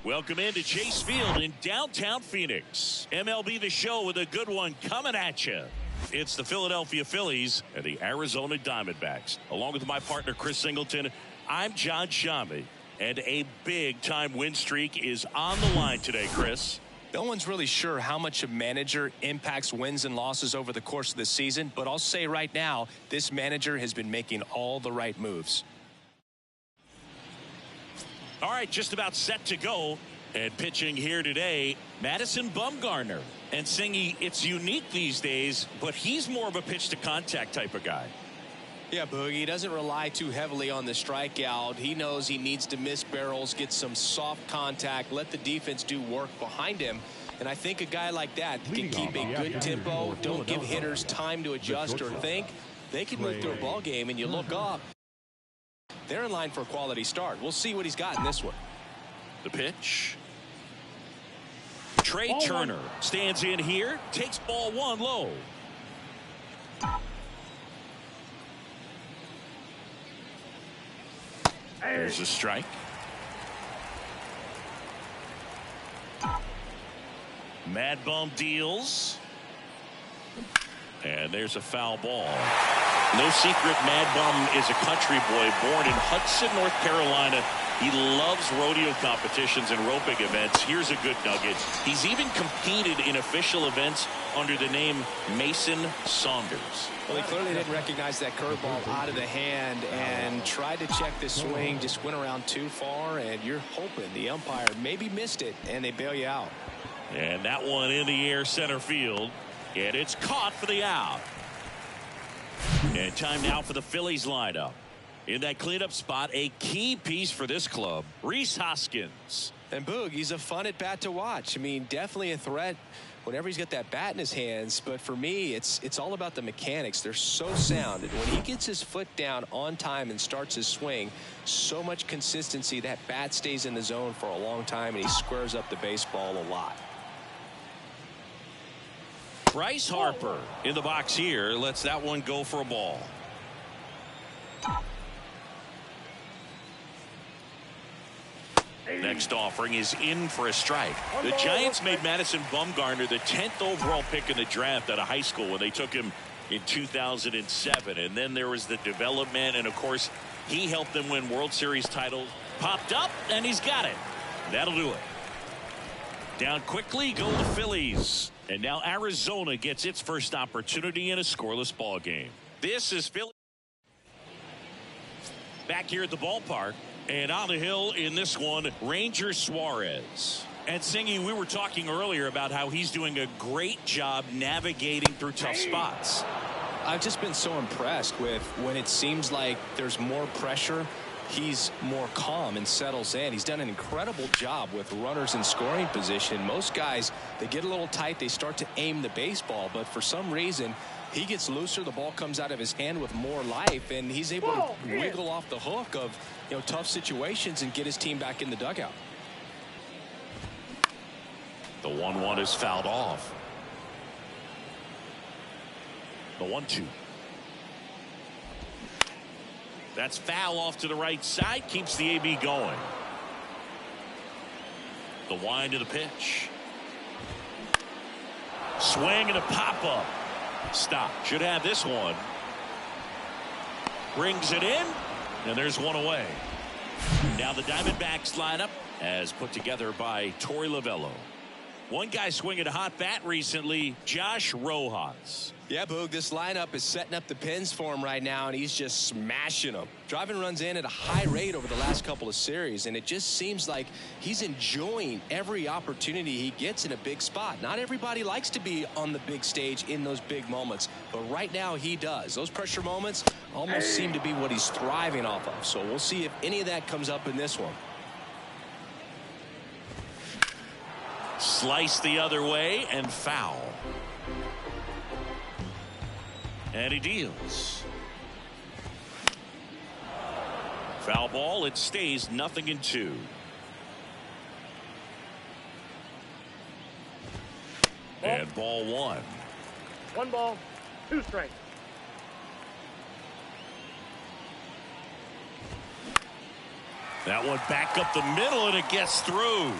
Welcome into Chase Field in downtown Phoenix. MLB The Show with a good one coming at you. It's the Philadelphia Phillies and the Arizona Diamondbacks. Along with my partner Chris Singleton, I'm John Shammy. And a big-time win streak is on the line today, Chris. No one's really sure how much a manager impacts wins and losses over the course of the season, but I'll say right now, this manager has been making all the right moves. All right, just about set to go. And pitching here today, Madison Bumgarner. And Singy, it's unique these days, but he's more of a pitch-to-contact type of guy. Yeah, Boog, he doesn't rely too heavily on the strikeout. He knows he needs to miss barrels, get some soft contact, let the defense do work behind him. And I think a guy like that can keep a good tempo, don't give hitters time to adjust or think. They can move through a ball game, and you look up, they're in line for a quality start. We'll see what he's got in this one. The pitch. Trey Turner stands in here, takes ball one low. There's a strike. Mad Bum deals. And there's a foul ball. No secret, Mad Bum is a country boy born in Hudson, North Carolina. He loves rodeo competitions and roping events. Here's a good nugget. He's even competed in official events under the name Mason Saunders. Well, he clearly didn't recognize that curveball out of the hand and tried to check the swing, just went around too far, and you're hoping the umpire maybe missed it, and they bail you out. And that one in the air center field, and it's caught for the out. And time now for the Phillies lineup. In that cleanup spot, a key piece for this club, Rhys Hoskins. And Boog, he's a fun at bat to watch. I mean, definitely a threat whenever he's got that bat in his hands. But for me, it's all about the mechanics. They're so sound. And when he gets his foot down on time and starts his swing, so much consistency, that bat stays in the zone for a long time, and he squares up the baseball a lot. Bryce Harper in the box here lets that one go for a ball. Next offering is in for a strike. The Giants made Madison Bumgarner the 10th overall pick in the draft out of high school when they took him in 2007. And then there was the development, and of course He helped them win World Series titles. Popped up, and he's got it. That'll do it. Down quickly go the Phillies. And now Arizona gets its first opportunity in a scoreless ball game. This is Philly. Back here at the ballpark. And on the hill in this one, Ranger Suarez. And Singy, we were talking earlier about how he's doing a great job navigating through tough spots. I've just been so impressed with when it seems like there's more pressure, he's more calm and settles in. He's done an incredible job with runners in scoring position. Most guys, they get a little tight, they start to aim the baseball, but for some reason, he gets looser, the ball comes out of his hand with more life, and he's able to wiggle off the hook of tough situations and get his team back in the dugout. The 1-1 is fouled off. The 1-2. That's foul off to the right side. Keeps the AB going. The wind of the pitch. Swing and a pop-up. Stop. Should have this one. Brings it in. And there's one away. Now the Diamondbacks lineup as put together by Torey Lovello. One guy swinging a hot bat recently, Josh Rojas. Yeah, Boog, this lineup is setting up the pins for him right now, and he's just smashing them. Driving runs in at a high rate over the last couple of series, and it just seems like he's enjoying every opportunity he gets in a big spot. Not everybody likes to be on the big stage in those big moments, but right now he does. Those pressure moments almost seem to be what he's thriving off of, so we'll see if any of that comes up in this one. Slice the other way and foul. And he deals. Foul ball. It stays 0-2. And ball one. 1 ball, 2 strikes. That one back up the middle, and it gets through.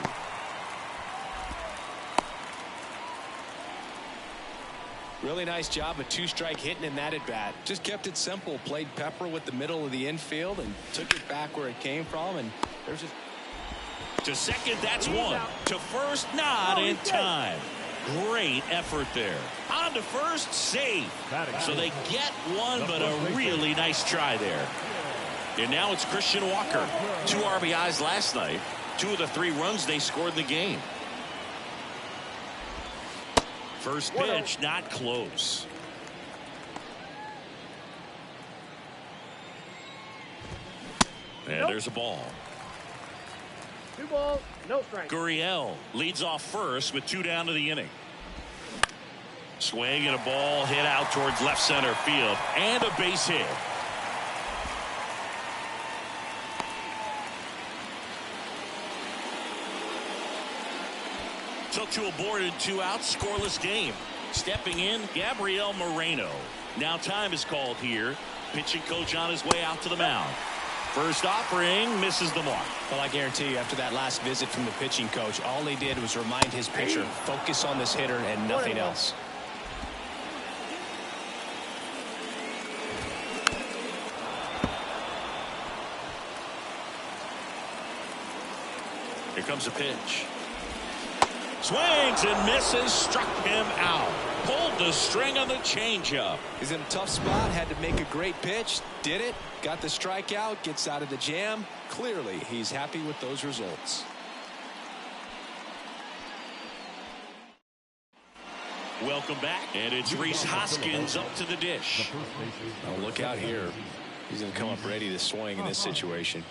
Really nice job of 2-strike hitting in that at bat. Just kept it simple. Played pepper with the middle of the infield and took it back where it came from. And there's a to second. That's one. To first, not in time. Great effort there. On to first, safe. So they get one, but a really nice try there. And now it's Christian Walker. 2 RBIs last night. 2 of the 3 runs they scored in the game. First pitch, not close. And there's a ball. 2 balls, no strike. Gurriel leads off first with 2 down to the inning. Swing and a ball hit out towards left center field. And a base hit. Took to a board and 2 outs, scoreless game. Stepping in, Gabriel Moreno. Now time is called here. Pitching coach on his way out to the mound. First offering misses the mark. Well, I guarantee you, after that last visit from the pitching coach, all he did was remind his pitcher, focus on this hitter and nothing else. Here comes a pitch. Swings and misses, struck him out. Pulled the string on the changeup. He's in a tough spot, had to make a great pitch, did it, got the strikeout, gets out of the jam. Clearly, he's happy with those results. Welcome back, and it's Rhys Hoskins up to the dish. Oh, look out here. He's going to come up ready to swing in this situation.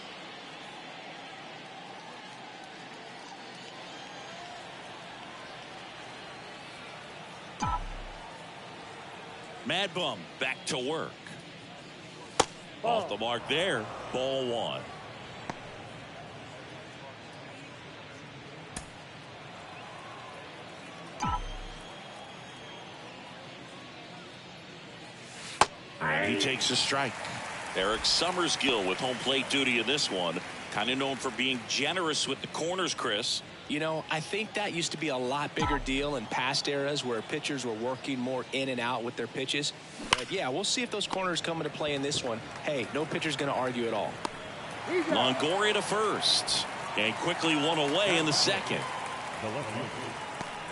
Mad Bum back to work. Ball. Off the mark there. Ball 1. And he takes a strike. Eric Summersgill with home plate duty in this one. Kind of known for being generous with the corners, Chris. You know, I think that used to be a lot bigger deal in past eras where pitchers were working more in and out with their pitches. But, yeah, we'll see if those corners come into play in this one. Hey, no pitcher's going to argue at all. Longoria to first. And quickly one away in the second. The left fielder,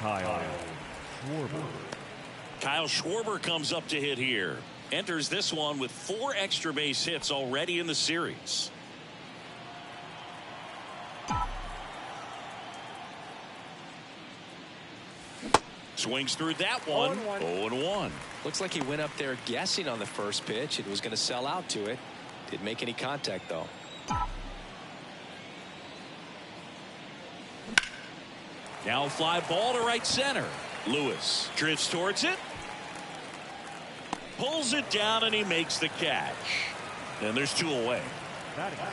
Kyle Schwarber. Kyle Schwarber comes up to hit here. Enters this one with 4 extra base hits already in the series. Swings through that one. 0-1. Looks like he went up there guessing on the first pitch and was going to sell out to it. Didn't make any contact, though. Now fly ball to right center. Lewis drifts towards it. Pulls it down and he makes the catch. And there's 2 away.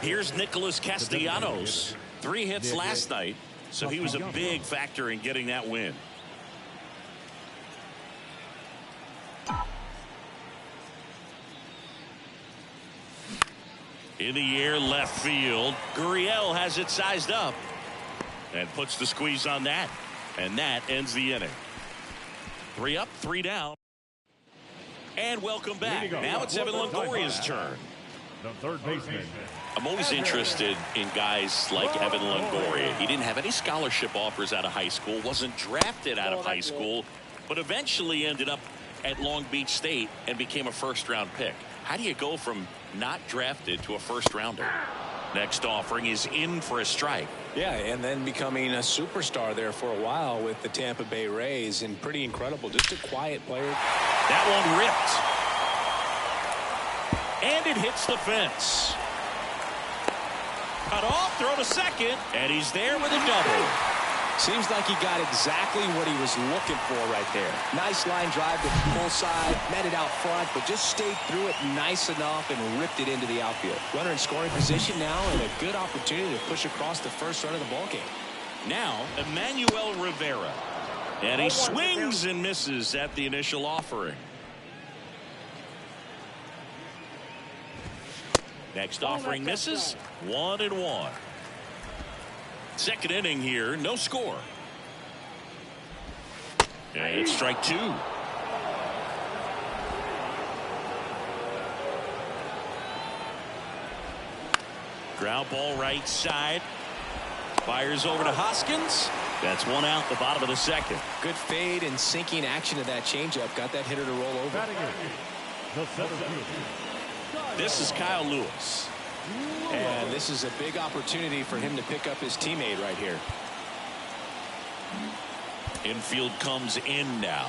Here's Nicholas Castellanos. 3 hits last night, so he was a big factor in getting that win. In the air, left field. Gurriel has it sized up and puts the squeeze on that. And that ends the inning. 3 up, 3 down. And welcome back. Now it's Evan Longoria's turn. The third baseman. I'm always interested in guys like Evan Longoria. He didn't have any scholarship offers out of high school, wasn't drafted out of high school, but eventually ended up at Long Beach State and became a first-round pick. How do you go from not drafted to a first-rounder? Next offering is in for a strike. Yeah, and then becoming a superstar there for a while with the Tampa Bay Rays, and pretty incredible. Just a quiet player. That one ripped. And it hits the fence. Cut off, throw to second, and he's there with a double. Seems like he got exactly what he was looking for right there. Nice line drive to the pull side, met it out front, but just stayed through it nice enough and ripped it into the outfield. Runner in scoring position now, and a good opportunity to push across the first run of the ballgame. Now, Emmanuel Rivera. And he swings and misses at the initial offering. Next offering misses. 1-1. Second inning here, no score. And it's strike 2. Ground ball right side. Fires over to Hoskins. That's 1 out, the bottom of the second. Good fade and sinking action of that changeup. Got that hitter to roll over. This is Kyle Lewis. And this is a big opportunity for him to pick up his teammate right here. Infield comes in now.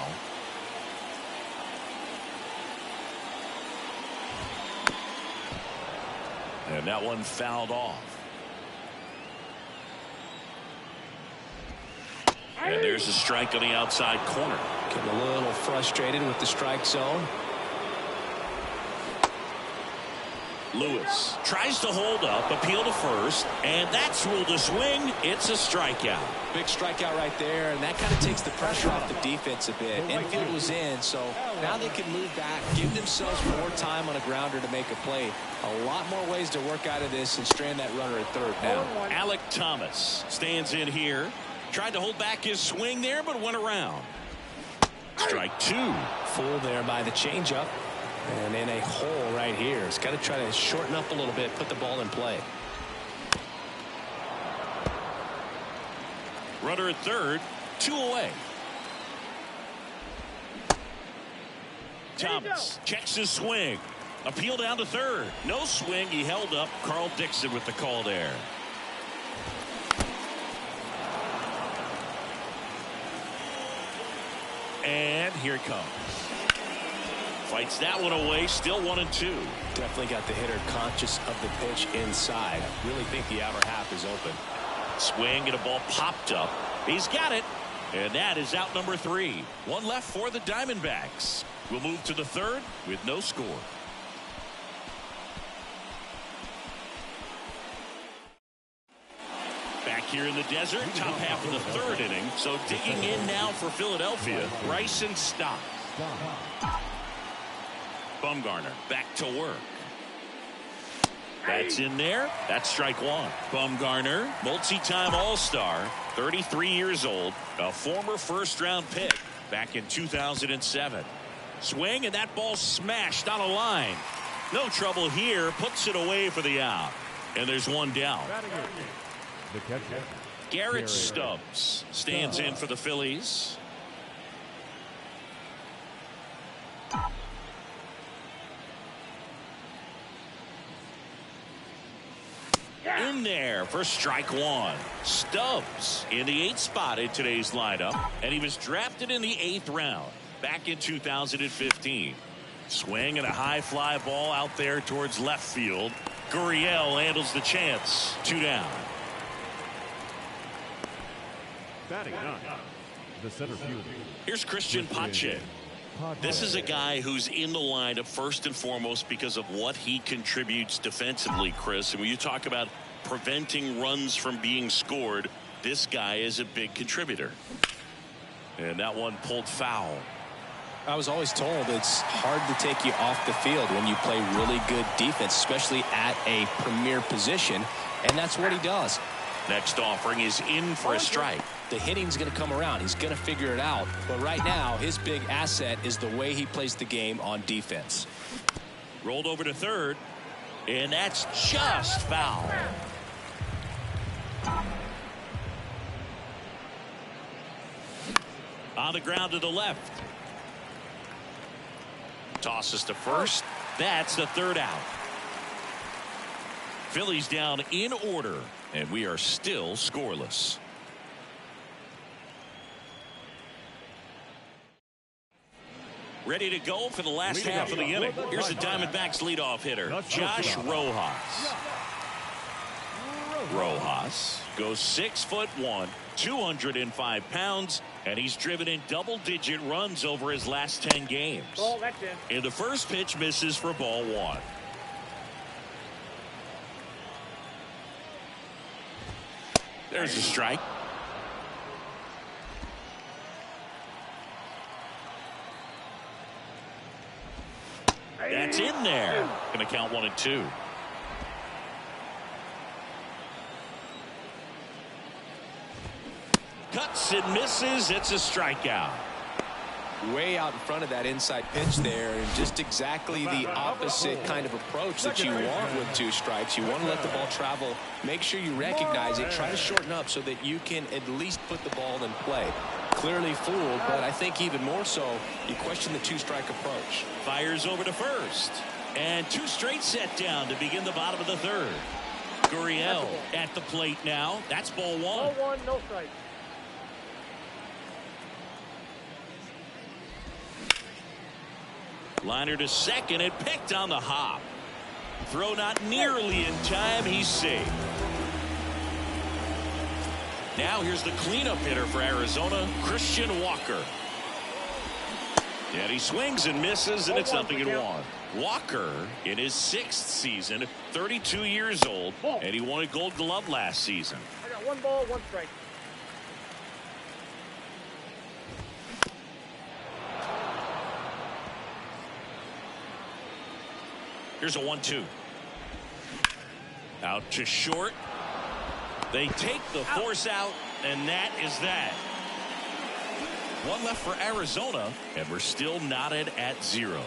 And that one fouled off. And there's a strike on the outside corner. Getting a little frustrated with the strike zone. Lewis tries to hold up, appeal to first, and that's ruled a swing. It's a strikeout. Big strikeout right there, and that kind of takes the pressure off the defense a bit. Infield was in, so now they can move back, give themselves more time on a grounder to make a play. A lot more ways to work out of this and strand that runner at third now. Alec Thomas stands in here. Tried to hold back his swing there, but went around. Strike 2. Full there by the changeup. And in a hole right here. He's got to try to shorten up a little bit, put the ball in play. Runner at third, 2 away. Thomas checks his swing. Appeal down to third. No swing. He held up. Carl Dixon with the call there. And here it comes. Fights that one away. Still 1-2. Definitely got the hitter conscious of the pitch inside. Really think the outer half is open. Swing and a ball popped up. He's got it. And that is out number 3. 1 left for the Diamondbacks. We'll move to the third with no score. Back here in the desert, top half of the third inning. So digging in now for Philadelphia, Bryson Stott. Bumgarner back to work. That's in there. That's strike one. Bumgarner, multi-time All-Star, 33 years old, a former first-round pick back in 2007. Swing, and that ball smashed on a line. No trouble here. Puts it away for the out. And there's one down. The catcher, Garrett Stubbs stands in for the Phillies. In there for strike one. Stubbs in the 8th spot in today's lineup, and he was drafted in the 8th round back in 2015. Swing and a high fly ball out there towards left field. Gurriel handles the chance. 2 down. batting ninth, the center fielder. Here's Christian Pache. This is a guy who's in the lineup first and foremost because of what he contributes defensively, Chris. And when you talk about preventing runs from being scored, this guy is a big contributor. And that one pulled foul. I was always told it's hard to take you off the field when you play really good defense, especially at a premier position, and that's what he does. Next offering is in for a strike. The hitting's going to come around. He's going to figure it out. But right now, his big asset is the way he plays the game on defense. Rolled over to third, and that's just foul. On the ground to the left. Tosses to first. That's the third out. Phillies down in order, and we are still scoreless. Ready to go for the last half of the inning. Here's the Diamondbacks leadoff hitter, Josh Rojas. Rojas goes 6'1", 205 pounds, and he's driven in double-digit runs over his last 10 games. Ball, that's in. And the first pitch misses for ball one. There's a strike. That's in there. Going to count 1 and 2. Cuts and misses. It's a strikeout. Way out in front of that inside pitch there, and just exactly the opposite kind of approach that you want with 2 strikes. You want to let the ball travel, make sure you recognize it, try to shorten up so that you can at least put the ball in play. Clearly fooled, but I think even more so, you question the 2-strike approach. Fires over to first, and 2 straight set down to begin the bottom of the third. Gurriel at the plate now. That's ball 1. Ball 1, no strike. Liner to second, and picked on the hop. Throw not nearly in time. He's safe. Now here's the cleanup hitter for Arizona, Christian Walker. And he swings and misses, and it's 0-1. Walker in his 6th season, 32 years old, and he won a Gold Glove last season. I got 1 ball, 1 strike. Here's a 1-2. Out to short. They take the force out, and that is that. 1 left for Arizona, and we're still knotted at 0.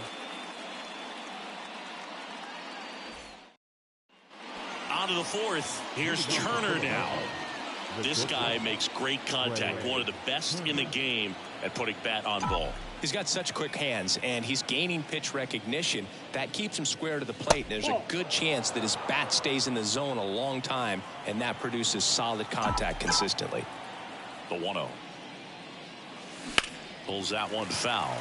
On to the 4th. Here's Turner now. This guy makes great contact. One of the best in the game at putting bat on ball. He's got such quick hands, and he's gaining pitch recognition. That keeps him square to the plate. There's a good chance that his bat stays in the zone a long time, and that produces solid contact consistently. The 1-0. Pulls that one foul.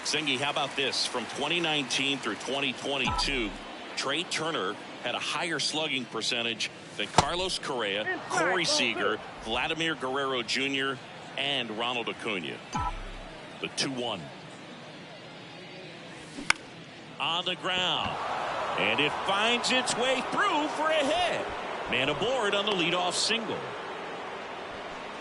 Singy, how about this? From 2019 through 2022, Trey Turner had a higher slugging percentage than Carlos Correa, Corey Seager, Vladimir Guerrero Jr., and Ronald Acuna. The 2-1. On the ground. And it finds its way through for a hit. Man aboard on the leadoff single.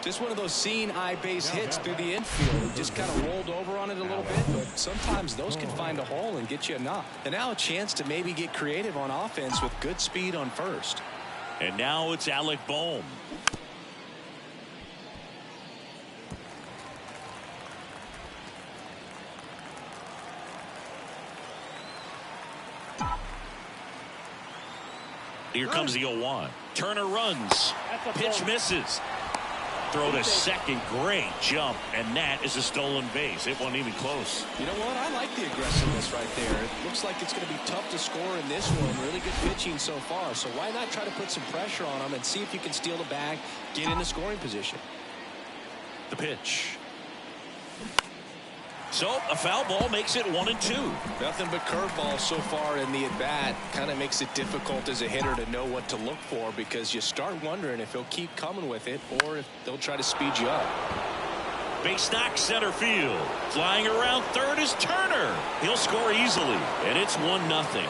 Just one of those seeing eye base hits through the infield. Just kind of rolled over on it a little bit, but sometimes those can find a hole and get you a knock. And now a chance to maybe get creative on offense with good speed on first. And now it's Alec Bohm. Here comes the 0-1. Turner runs. Pitch misses. Throw to second. Great jump. And that is a stolen base. It wasn't even close. You know what? I like the aggressiveness right there. It looks like it's going to be tough to score in this one. Really good pitching so far. So why not try to put some pressure on them and see if you can steal the bag, get in the scoring position. The pitch. So a foul ball makes it 1-2. Nothing but curveballs so far in the at-bat. Kind of makes it difficult as a hitter to know what to look for, because you start wondering if he'll keep coming with it or if they'll try to speed you up. Base knock center field. Flying around third is Turner. He'll score easily, and it's 1-0.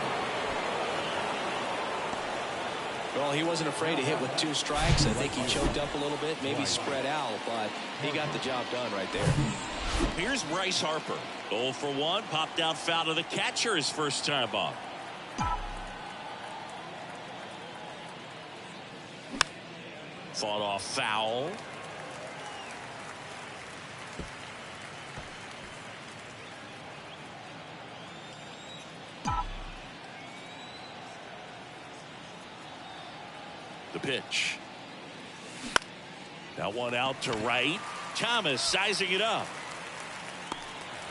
Well, he wasn't afraid to hit with 2 strikes. I think he choked up a little bit, maybe spread out, but he got the job done right there. Here's Bryce Harper. 0 for 1. Popped out foul to the catcher his first time up. Fought off foul. The pitch. That one out to right. Thomas sizing it up.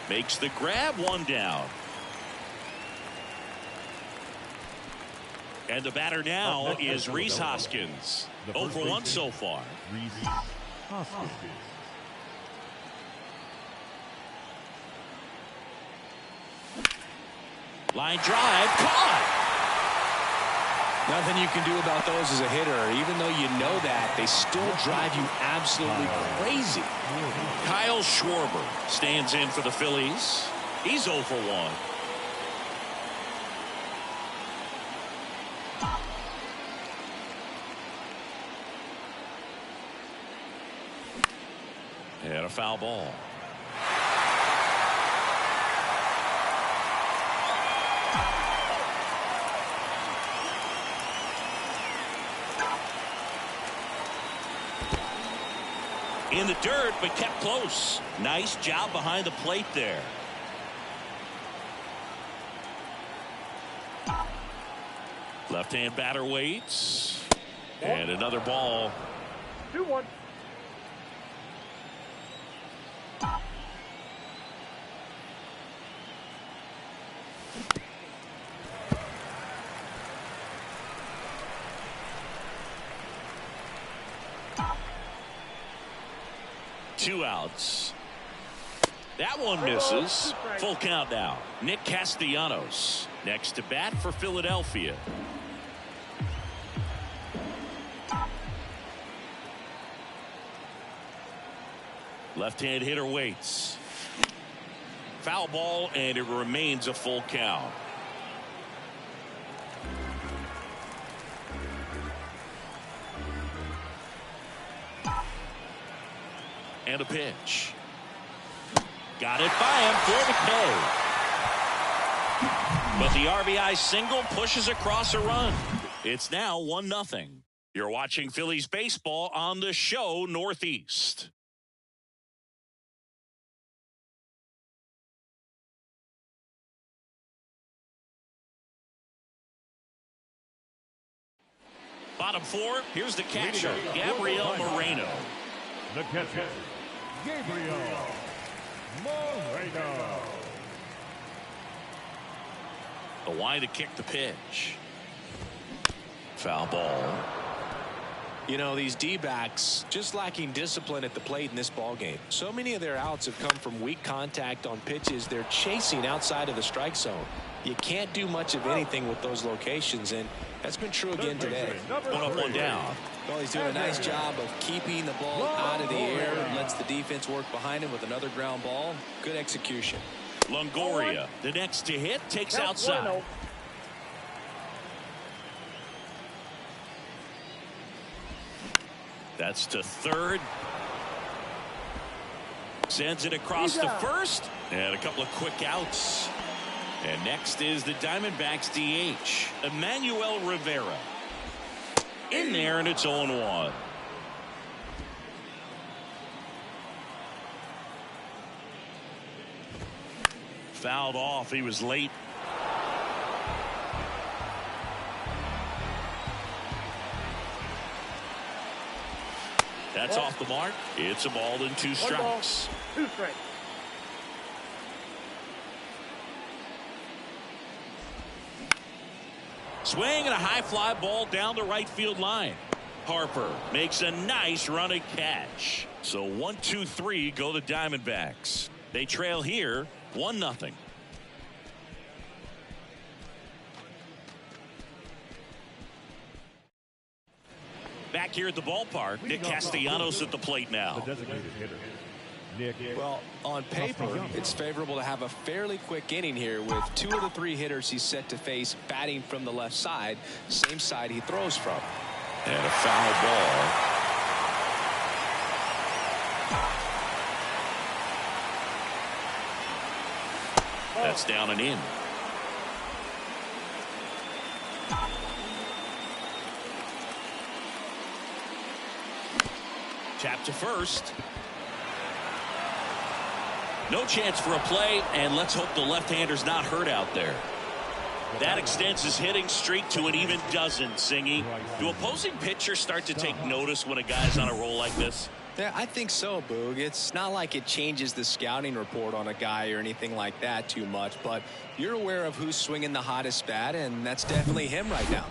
Makes the grab, 1 down. And the batter now is Rhys Hoskins. 0 for 1 so far. Rhys Hoskins. Line drive, caught. Nothing you can do about those as a hitter. Even though you know that, they still drive you absolutely crazy. Kyle Schwarber stands in for the Phillies. He's 0 for 1. And a foul ball. In the dirt, but kept close. Nice job behind the plate there. Left-hand batter waits. And another ball. 2-1. Two outs. That one misses. Full count now. Nick Castellanos next to bat for Philadelphia. Left-hand hitter waits. Foul ball, and it remains a full count. And a pitch. Got it by him for the K. But the RBI single pushes across a run. It's now 1-0. You're watching Phillies baseball on the show Northeast. Bottom 4, here's the catcher, Gabriel Moreno. The catcher, Gabriel Moreno. The line to kick the pitch. Foul ball. You know, these D-backs just lacking discipline at the plate in this ball game. So many of their outs have come from weak contact on pitches they're chasing outside of the strike zone. You can't do much of anything with those locations, and that's been true again today. 1 up, 1 down. Well, he's doing a nice job of keeping the ball out of the air and lets the defense work behind him with another ground ball. Good execution. Longoria, the next to hit, takes outside. That's to third. Sends it across to first. And a couple of quick outs. And next is the Diamondbacks DH, Emmanuel Rivera. In there, and it's 0-1. Fouled off. He was late. That's off the mark. It's a ball and 2 strikes. 2 strikes. Swing and a high fly ball down the right field line. Harper makes a nice running catch. So 1, 2, 3 go the Diamondbacks. They trail here 1-0. Back here at the ballpark, Nick Castellanos at the plate now. The designated hitter, Nick. Well, on paper, it's favorable to have a fairly quick inning here with 2 of the 3 hitters he's set to face batting from the left side, same side he throws from. And a foul ball. That's down and in. Tap to first. No chance for a play, and let's hope the left-hander's not hurt out there. That extends his hitting streak to an even dozen, Singy. Do opposing pitchers start to take notice when a guy's on a roll like this? Yeah, I think so, Boog. It's not like it changes the scouting report on a guy or anything like that too much, but you're aware of who's swinging the hottest bat, and that's definitely him right now.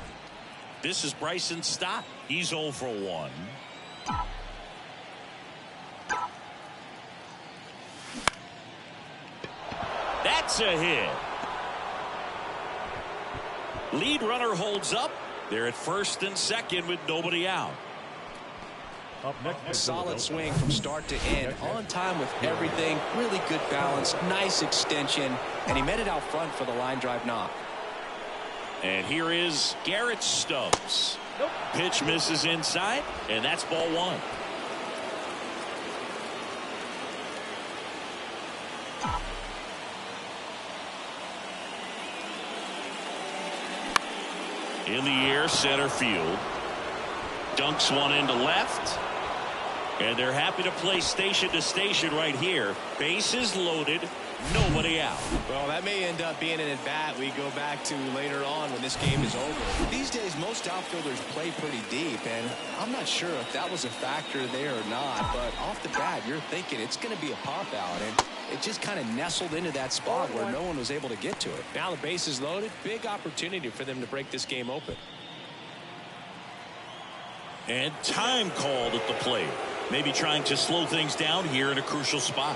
This is Bryson Stott. He's 0 for 1. That's a hit. Lead runner holds up. They're at first and second with nobody out. Up next, solid swing from start to end, on time with everything, really good balance, nice extension, and he met it out front for the line drive knock. And here is Garrett Stubbs. Nope. Pitch misses inside, and that's ball 1. In the air, center field. Dunks one into left. And they're happy to play station to station right here. Bases loaded, nobody out. Well, that may end up being an at-bat we go back to later on when this game is over. These days, most outfielders play pretty deep, and I'm not sure if that was a factor there or not, but off the bat, you're thinking it's going to be a pop-out, and it just kind of nestled into that spot where no one was able to get to it. Now the base is loaded, big opportunity for them to break this game open. And time called at the plate. Maybe trying to slow things down here in a crucial spot.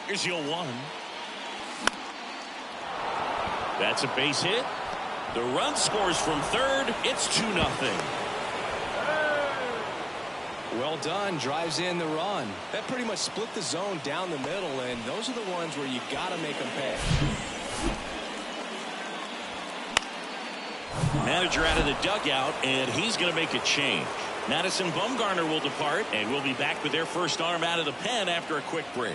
Here's your 1. That's a base hit. The run scores from third. It's 2-0. Well done. Drives in the run. That pretty much split the zone down the middle, and those are the ones where you got to make them pay. Manager out of the dugout, and he's going to make a change. Madison Bumgarner will depart, and we'll be back with their first arm out of the pen after a quick break.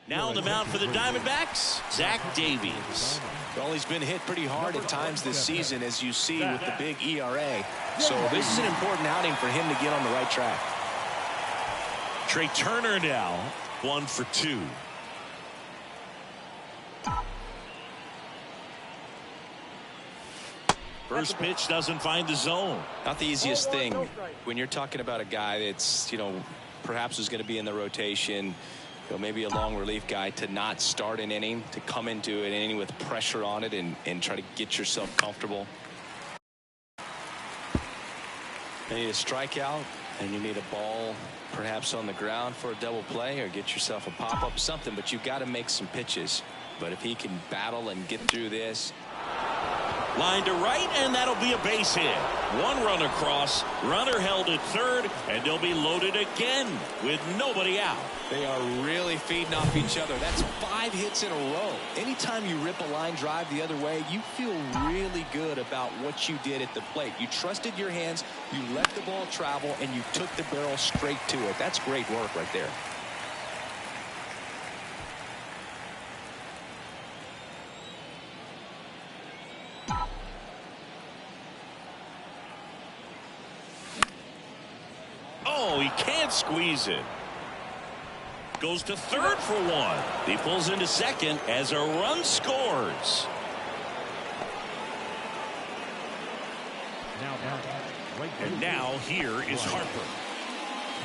Now on the mound for the Diamondbacks, Zach Davies. Well, he's been hit pretty hard at times this season, as you see with the big ERA. So this is an important outing for him to get on the right track. Trey Turner now 1 for 2. First pitch doesn't find the zone. Not the easiest thing when you're talking about a guy that's, perhaps is going to be in the rotation, maybe a long relief guy, to not start an inning, to come into an inning with pressure on it and try to get yourself comfortable. You need a strikeout, and you need a ball perhaps on the ground for a double play, or get yourself a pop-up, something, but you've got to make some pitches. But if he can battle and get through this. Line to right, and that'll be a base hit. One run across, runner held at third, and they'll be loaded again with nobody out. They are really feeding off each other. That's 5 hits in a row. Anytime you rip a line drive the other way, you feel really good about what you did at the plate. You trusted your hands, you let the ball travel, and you took the barrel straight to it. That's great work right there. Oh, he can't squeeze it. Goes to third for one. He pulls into second as a run scores. And now here is Harper.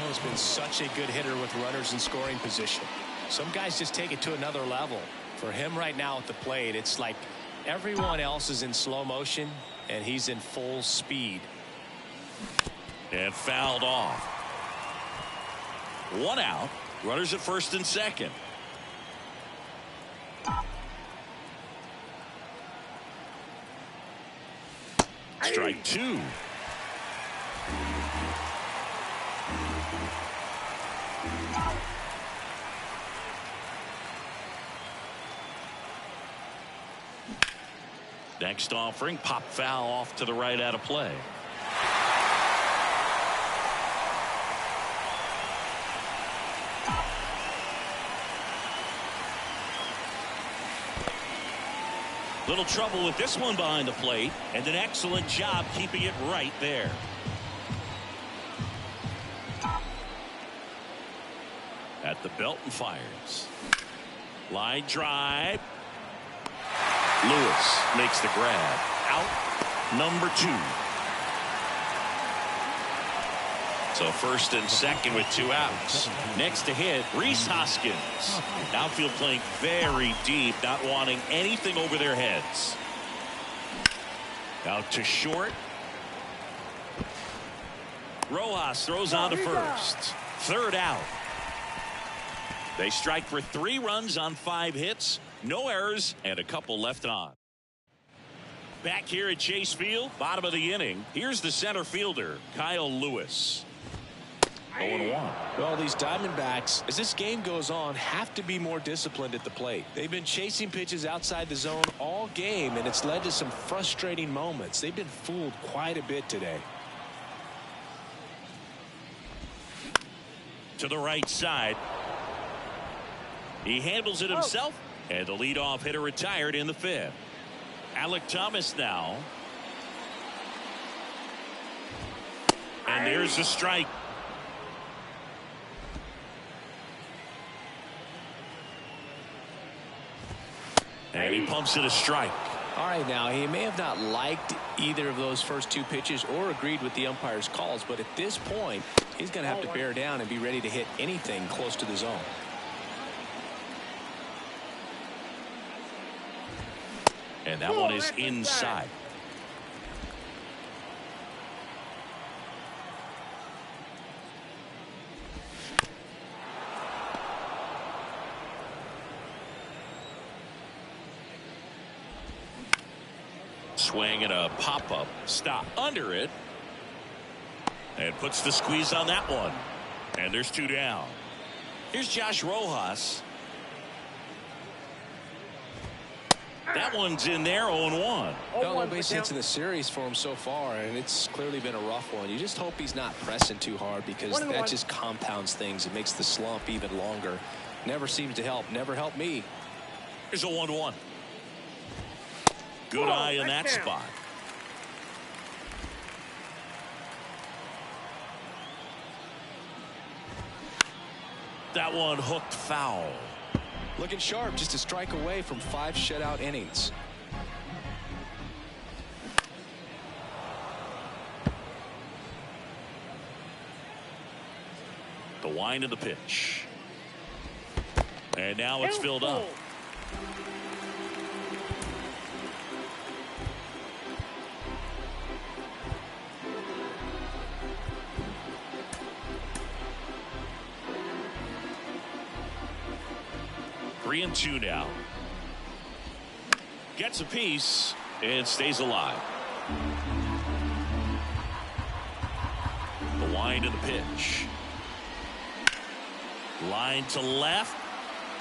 He's been such a good hitter with runners in scoring position. Some guys just take it to another level. For him right now at the plate, it's like everyone else is in slow motion and he's in full speed. And fouled off. 1 out. Runners at first and second. Strike 2. Next offering, pop foul off to the right out of play. Little trouble with this one behind the plate, and an excellent job keeping it right there. At the belt and fires. Line drive. Lewis makes the grab. Out number 2. So first and second with 2 outs. Next to hit, Rhys Hoskins. Outfield playing very deep, not wanting anything over their heads. Out to short. Rojas throws on to first. Third out. They strike for 3 runs on 5 hits, no errors, and a couple left on. Back here at Chase Field, bottom of the inning, here's the center fielder, Kyle Lewis. 0-1. Well, these Diamondbacks, as this game goes on, have to be more disciplined at the plate. They've been chasing pitches outside the zone all game, and it's led to some frustrating moments. They've been fooled quite a bit today. To the right side. He handles it himself, and the leadoff hitter retired in the 5th. Alec Thomas now. And there's the strike. And he pumps it a strike. All right, now, he may have not liked either of those first 2 pitches or agreed with the umpire's calls, but at this point, he's going to have to bear down and be ready to hit anything close to the zone. And that one is inside. Swing and a pop-up stop under it. And puts the squeeze on that one. And there's 2 down. Here's Josh Rojas. That one's in there, 0-1. No base hits in the series for him so far, and it's clearly been a rough one. You just hope he's not pressing too hard, because that just compounds things. It makes the slump even longer. Never seems to help. Never helped me. Here's a 1-1. Good eye in that spot. That one hooked foul. Looking sharp, just a strike away from 5 shutout innings. The wind of the pitch. And now it's filled up. Three and 2 now. Gets a piece. and stays alive. The wind of the pitch. Line to left,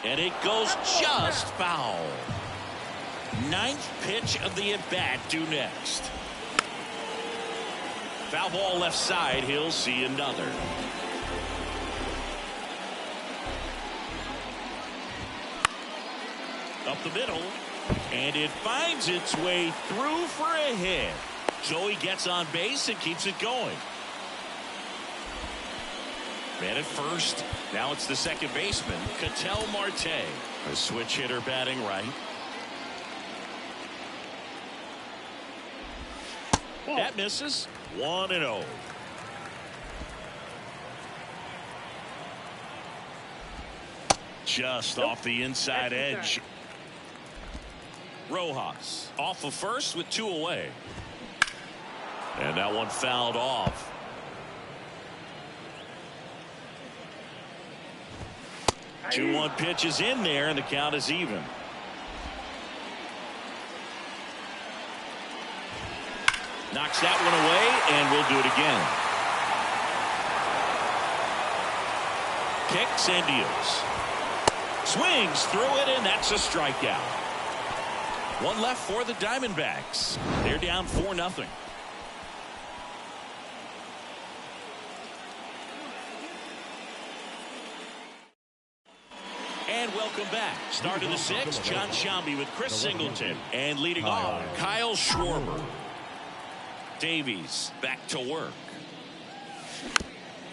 and it goes just foul. Ninth pitch of the at-bat due next. Foul ball left side. He'll see another. Up the middle, and it finds its way through for a hit. Joey gets on base and keeps it going. Man at first. Now it's the second baseman, Ketel Marte. A switch hitter batting right. That misses. 1-0. Just off the inside edge. Rojas off of first with 2 away. And that one fouled off. Two 2-1 pitch is in there, and the count is even. Knocks that one away, and we'll do it again. Kicks and deals. Swings through it, and that's a strikeout. One left for the Diamondbacks. They're down 4-0. And welcome back. Start of the 6th, John Shambi with Chris Singleton. And leading off, Kyle Schwarber. Davies back to work.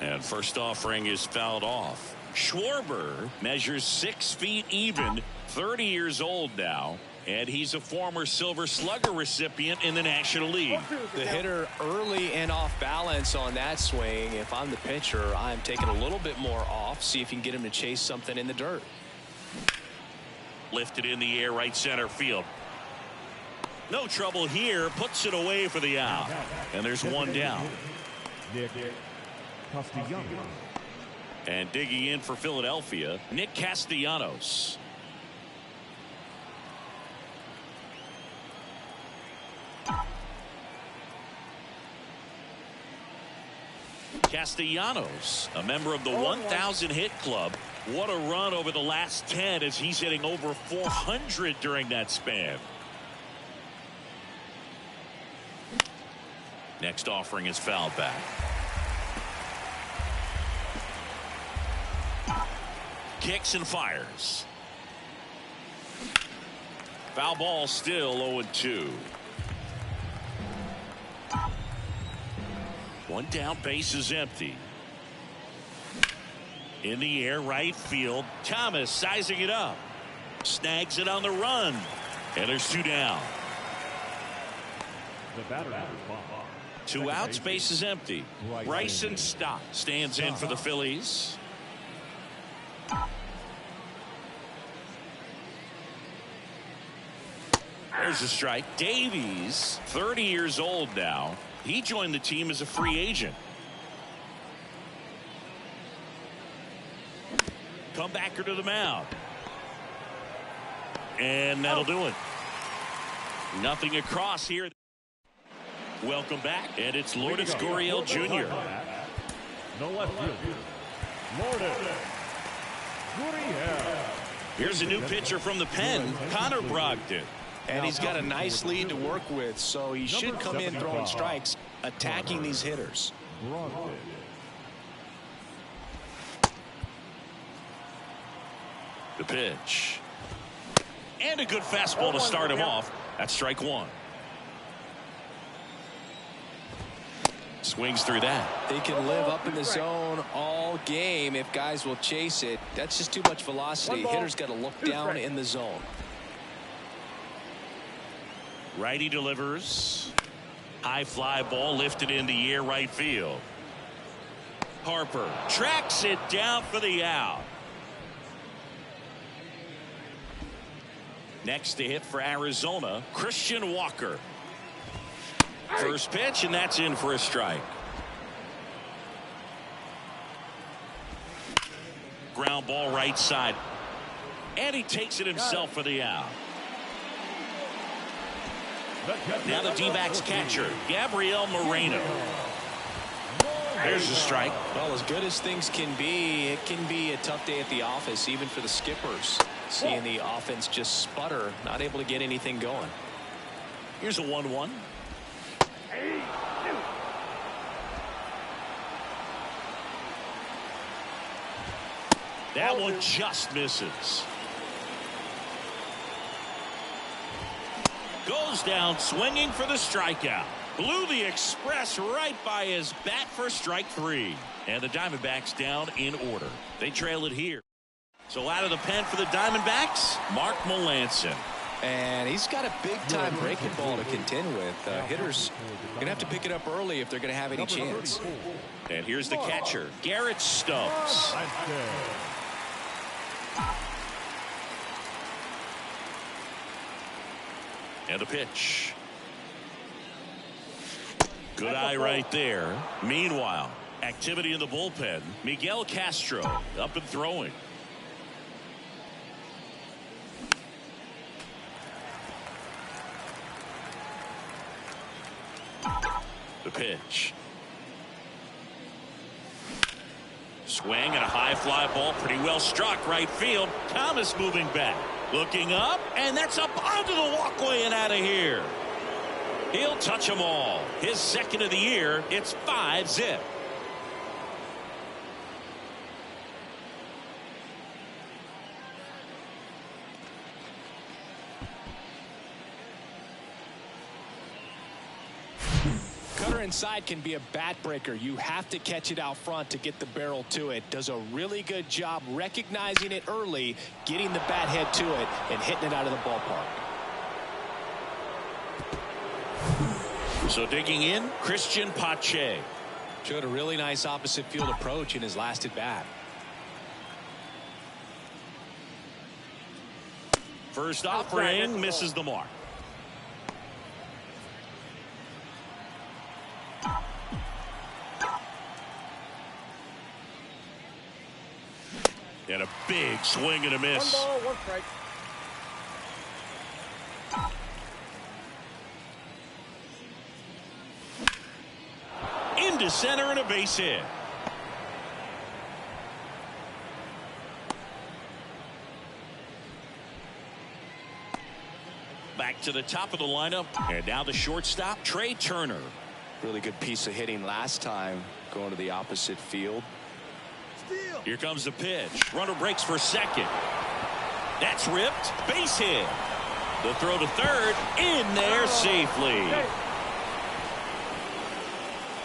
And first offering is fouled off. Schwarber measures 6 feet even, 30 years old now, and he's a former Silver Slugger recipient in the National League. The hitter early and off balance on that swing. If I'm the pitcher, I'm taking a little bit more off, see if you can get him to chase something in the dirt. Lifted in the air, right center field. No trouble here, puts it away for the out. And there's one down. And digging in for Philadelphia, Nick Castellanos. Castellanos, a member of the 1,000 hit club. What a run over the last 10 as he's hitting over 400 during that span. Next offering is fouled back. Kicks and fires. Foul ball, still 0-2. One down, base is empty. In the air, right field. Thomas sizing it up. Snags it on the run. And there's 2 down. The batter number 5. 2 outs, base is empty. Bryson Stott stands in for the Phillies. There's a strike. Davies, 30 years old now. He joined the team as a free agent. Comebacker to the mound. And that'll do it. Nothing across here. Welcome back, and it's Lourdes Gurriel Jr. No left field. Lourdes Gurriel. Here's a new pitcher from the pen, Connor Brogdon. And he's got a nice lead to work with, so he should come in throwing strikes, attacking these hitters. The pitch. And a good fastball to start him off. That's strike 1. Swings through that. They can live up in the zone all game if guys will chase it. That's just too much velocity. Hitters got to look down in the zone. Righty delivers. High fly ball lifted in the air, right field. Harper tracks it down for the out. Next to hit for Arizona, Christian Walker. First pitch, and that's in for a strike. Ground ball right side. And he takes it himself for the out. Now the D-backs catcher, Gabriel Moreno. There's the strike. Well, as good as things can be, it can be a tough day at the office, even for the skippers. Seeing the offense just sputter, not able to get anything going. Here's a 1-1. That one just misses. Goes down swinging for the strikeout. Blew the express right by his bat for strike 3. And the Diamondbacks down in order. They trail it here. So out of the pen for the Diamondbacks, Mark Melanson. And he's got a big-time breaking ball to contend with. Hitters going to have to pick it up early if they're going to have any chance. And here's the catcher, Garrett Stubbs. And a pitch. Good eye right there. Meanwhile, activity in the bullpen. Miguel Castro up and throwing. The pitch. Swing and a high fly ball, pretty well struck right field. Thomas moving back, looking up, and that's up onto the walkway and out of here. He'll touch them all. His second of the year. It's 5-zip. Cutter inside can be a bat breaker. You have to catch it out front to get the barrel to it. Does a really good job recognizing it early, getting the bat head to it, and hitting it out of the ballpark. So digging in, Christian Pache. Showed a really nice opposite field approach in his last at bat. First offering misses the mark. And a big swing and a miss. 1 ball, 1 strike. Into center and a base hit. Back to the top of the lineup. And now the shortstop, Trey Turner. Really good piece of hitting last time, going to the opposite field. Here comes the pitch. Runner breaks for second. That's ripped. Base hit. The throw to third. In there safely.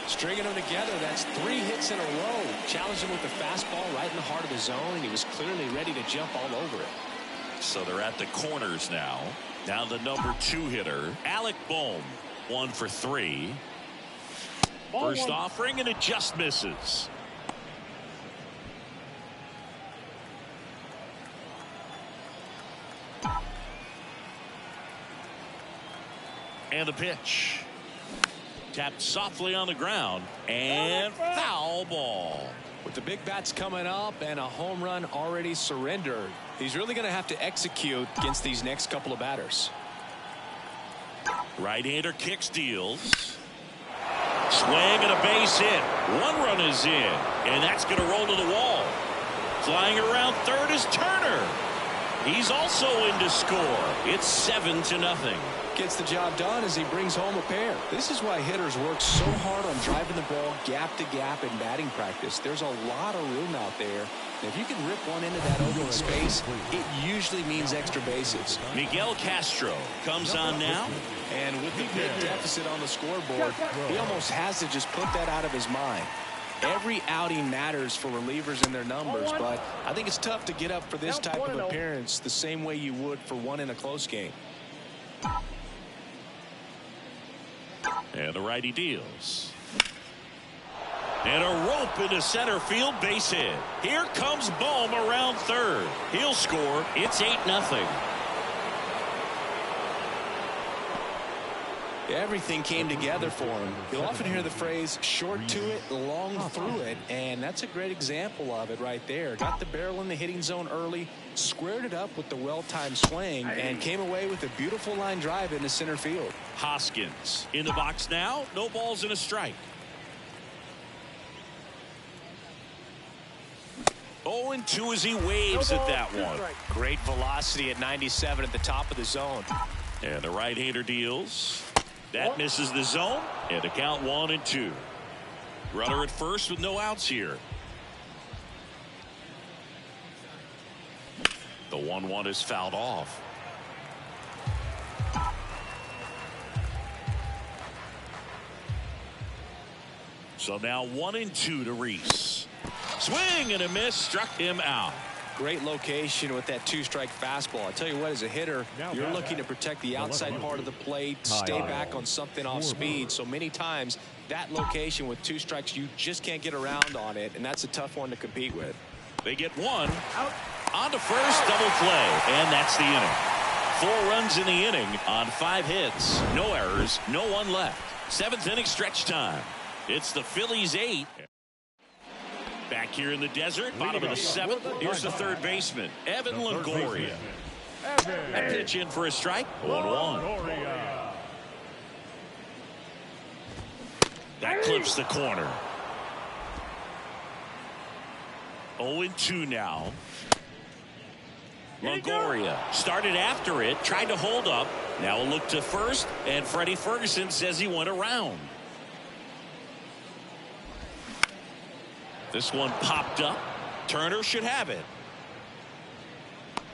Stringing them together, that's 3 hits in a row. Challenged him with the fastball right in the heart of the zone, and he was clearly ready to jump all over it. So they're at the corners now. Now the number 2 hitter, Alec Bohm. 1 for 3. First offering, and it just misses. And the pitch. Tapped softly on the ground, and foul ball. With the big bats coming up and a home run already surrendered, he's really going to have to execute against these next couple of batters. Right-hander kicks, deals. Swing and a base hit. 1 run is in, and that's going to roll to the wall. Flying around third is Turner. He's also in to score. It's 7-0. Gets the job done as he brings home a pair. This is why hitters work so hard on driving the ball gap to gap in batting practice. There's a lot of room out there. If you can rip one into that open space, it usually means extra bases. Miguel Castro comes on now. And with the big deficit on the scoreboard, he almost has to just put that out of his mind. Every outing matters for relievers and their numbers, but I think it's tough to get up for this type of appearance the same way you would for one in a close game. And the righty deals. And a rope into center field, base hit. Here comes Bohm around third. He'll score. It's 8-0. Everything came together for him. You'll often hear the phrase short to it, long through it, and that's a great example of it right there. Got the barrel in the hitting zone early, squared it up with the well-timed swing, and came away with a beautiful line drive into center field. Hoskins in the box now. No balls and a strike. 0-2 as he waves at that one. Great velocity at 97 at the top of the zone. And the right-hander deals. That misses the zone, and the count 1-2. Runner at first with no outs here. The 1-1 is fouled off. So now 1-2 to Reese. Swing and a miss, struck him out. Great location with that two-strike fastball. I tell you what, as a hitter, you're looking to protect the outside part of the plate, stay back on something off speed. So many times, that location with two strikes, you just can't get around on it, and that's a tough one to compete with. They get one. Out. On to first, double play, and that's the inning. 4 runs in the inning on 5 hits. No errors, no one left. 7th inning stretch time. It's the Phillies 8. Back here in the desert, bottom of the 7th. Here's the third baseman, Evan Longoria. A pitch in for a strike. 1-1. That clips the corner. 0-2 now. Longoria started after it, tried to hold up. Now a look to first, and Freddie Ferguson says he went around. This one popped up. Turner should have it.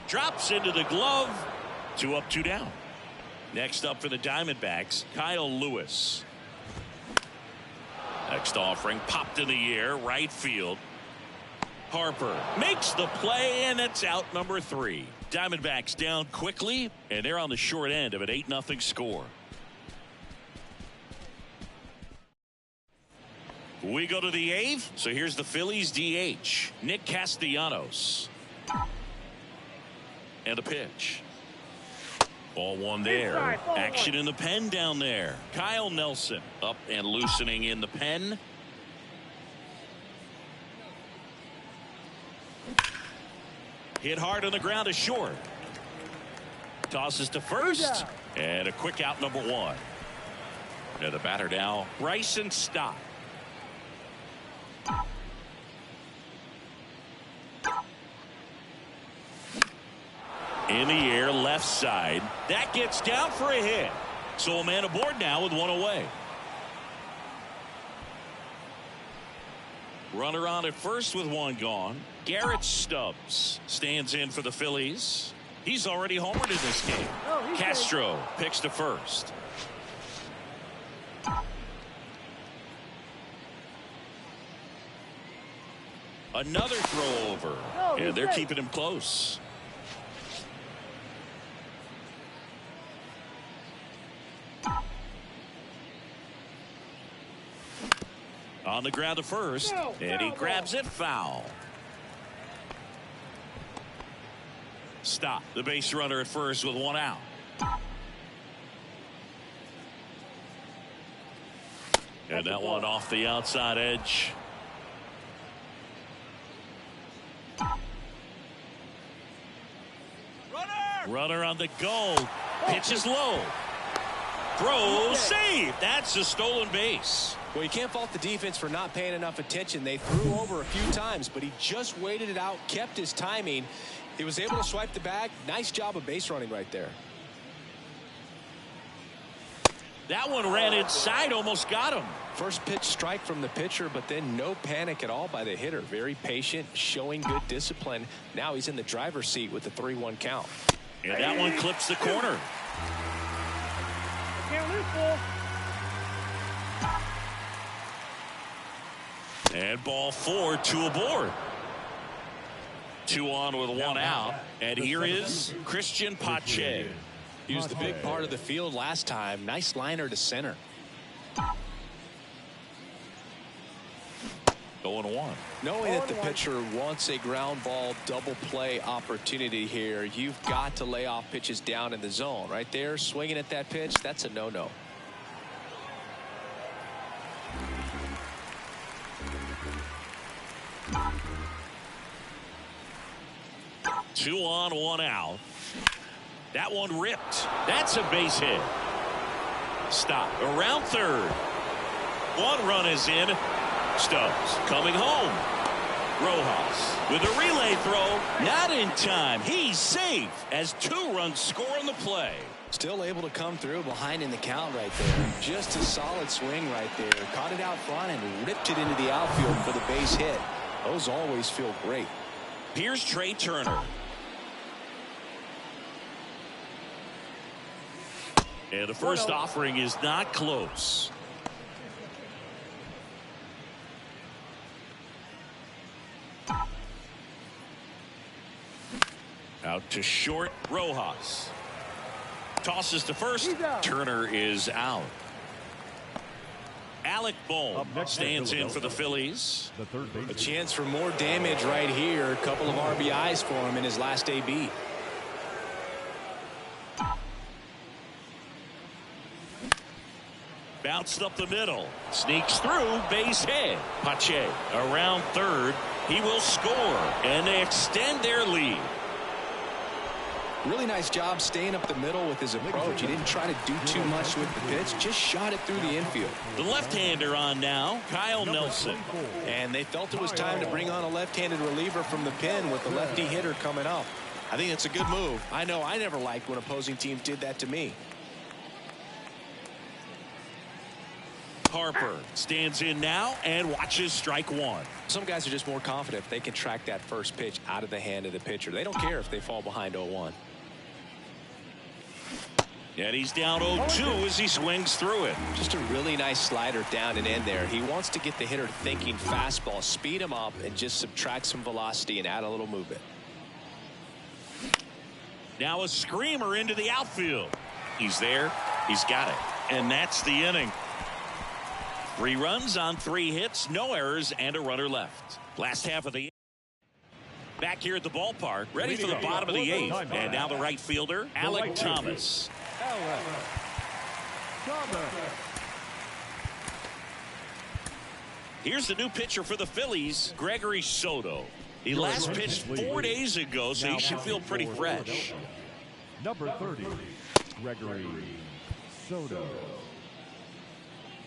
Drops into the glove. 2 up, 2 down. Next up for the Diamondbacks, Kyle Lewis. Next offering popped in the air, right field. Harper makes the play, and it's out number 3. Diamondbacks down quickly, and they're on the short end of an 8-0 score. We go to the 8th, so here's the Phillies DH, Nick Castellanos. And a pitch. Ball 1 there. Action in the pen down there. Kyle Nelson up and loosening in the pen. Hit hard on the ground to short. Tosses to first, and a quick out number 1. And the batter now, Bryson Stott. In the air, left side. That gets down for a hit. So a man aboard now with 1 away. Runner on at first with 1 gone. Garrett Stubbs stands in for the Phillies. He's already homered in this game. Castro picks to first. Another throw over. And they're keeping him close. On the ground to first, and he grabs it foul. Stop the base runner at first with 1 out. And that one off the outside edge. Runner on the go. Pitch is low. Throw, save. That's a stolen base. Well, you can't fault the defense for not paying enough attention. They threw over a few times, but he just waited it out, kept his timing. He was able to swipe the bag. Nice job of base running right there. That one ran inside, almost got him. First pitch strike from the pitcher, but then no panic at all by the hitter. Very patient, showing good discipline. Now he's in the driver's seat with the 3-1 count. And that one clips the corner. Can't lose, Bull. And ball 4, 2 aboard. 2 on with 1 out. And here is Christian Pache. He was the big part of the field last time. Nice liner to center. 0-1. Knowing that the pitcher wants a ground ball double play opportunity here, you've got to lay off pitches down in the zone. Right there, swinging at that pitch, that's a no-no. 2 on, 1 out. That one ripped. That's a base hit. Stop. Around third. 1 run is in. Stubbs coming home. Rojas with a relay throw. Not in time. He's safe as 2 runs score on the play. Still able to come through behind in the count right there. Just a solid swing right there. Caught it out front and ripped it into the outfield for the base hit. Those always feel great. Here's Trey Turner. And the first offering is not close. Out to short. Rojas tosses to first. Turner is out. Alec Bohm stands in for the Phillies. A chance for more damage right here. A couple of RBIs for him in his last AB. Bounced up the middle. Sneaks through. Base hit. Pache around third. He will score. And they extend their lead. Really nice job staying up the middle with his approach. He didn't try to do too much with the pitch. Just shot it through the infield. The left-hander on now. Kyle Nelson. And they felt it was time to bring on a left-handed reliever from the pen with the lefty hitter coming up. I think it's a good move. I know I never liked when opposing teams did that to me. Harper stands in now and watches strike 1. Some guys are just more confident if they can track that first pitch out of the hand of the pitcher. They don't care if they fall behind 0-1. And he's down 0-2 as he swings through it. Just a really nice slider down and in there. He wants to get the hitter thinking fastball, speed him up, and just subtract some velocity and add a little movement. Now a screamer into the outfield. He's there. He's got it. And that's the inning. 3 runs on 3 hits, no errors, and a runner left. Last half of the back here at the ballpark, ready for the bottom of the 8th. And now the right fielder, Alec Thomas. Here's the new pitcher for the Phillies, Gregory Soto. He last pitched 4 days ago, so he should feel pretty fresh. Number 30, Gregory Soto.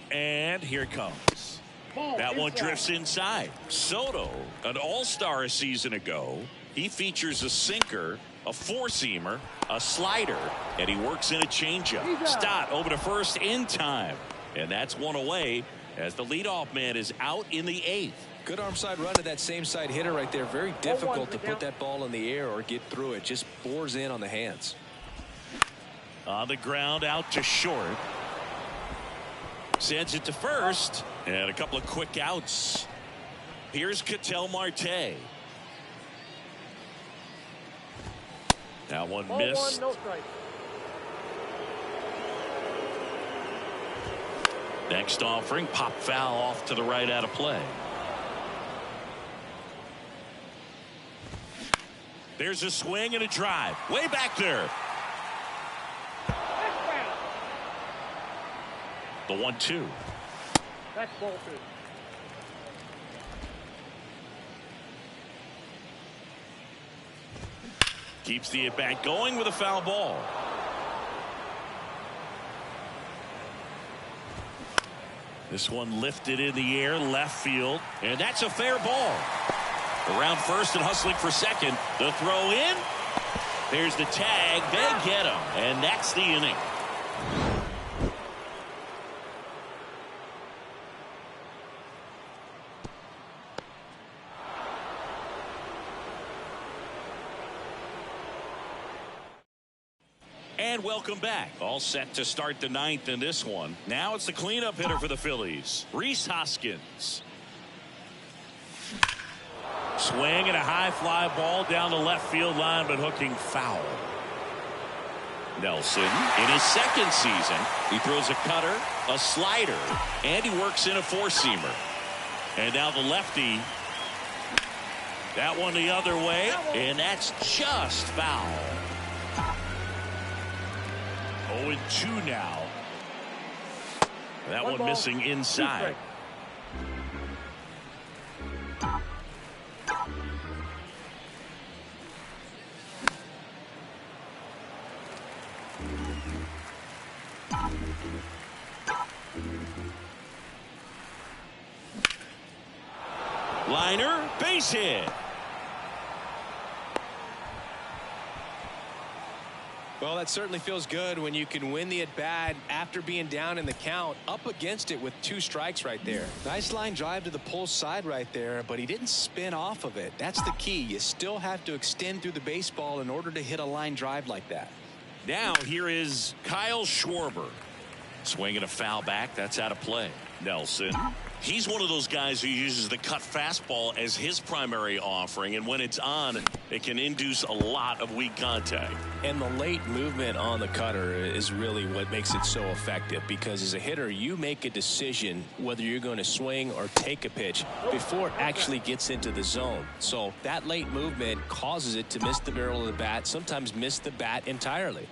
And here it comes. That one drifts inside. Soto, an all-star a season ago. He features a sinker, a 4-seamer, a slider, and he works in a changeup. Stott over to first in time. And that's 1 away as the leadoff man is out in the 8th. Good arm side run to that same side hitter right there. Very difficult to put that ball in the air or get through it. Just bores in on the hands. On the ground, out to short. Sends it to first. And a couple of quick outs. Here's Ketel Marte. That one missed. No strike. Next offering, pop foul off to the right out of play. There's a swing and a drive. Way back there. The 1-2. That's ball 2. Keeps the at-bat going with a foul ball. This one lifted in the air, left field, and that's a fair ball. Around first and hustling for second. The throw in. There's the tag. They get him, and that's the inning. And welcome back. All set to start the 9th in this one. Now it's the cleanup hitter for the Phillies, Rhys Hoskins. Swing and a high fly ball down the left field line, but hooking foul. Nelson in his 2nd season. He throws a cutter, a slider, and he works in a 4-seamer. And now the lefty. That one the other way, and that's just foul. 0-2 now. That one missing inside. Liner, base hit. Well, that certainly feels good when you can win the at-bat after being down in the count, up against it with 2 strikes right there. Nice line drive to the pull side right there, but he didn't spin off of it. That's the key. You still have to extend through the baseball in order to hit a line drive like that. Now here is Kyle Schwarber. Swinging a foul back. That's out of play. Nelson. He's one of those guys who uses the cut fastball as his primary offering, and when it's on, it can induce a lot of weak contact. And the late movement on the cutter is really what makes it so effective, because as a hitter, you make a decision whether you're going to swing or take a pitch before it actually gets into the zone. So that late movement causes it to miss the barrel of the bat, sometimes miss the bat entirely.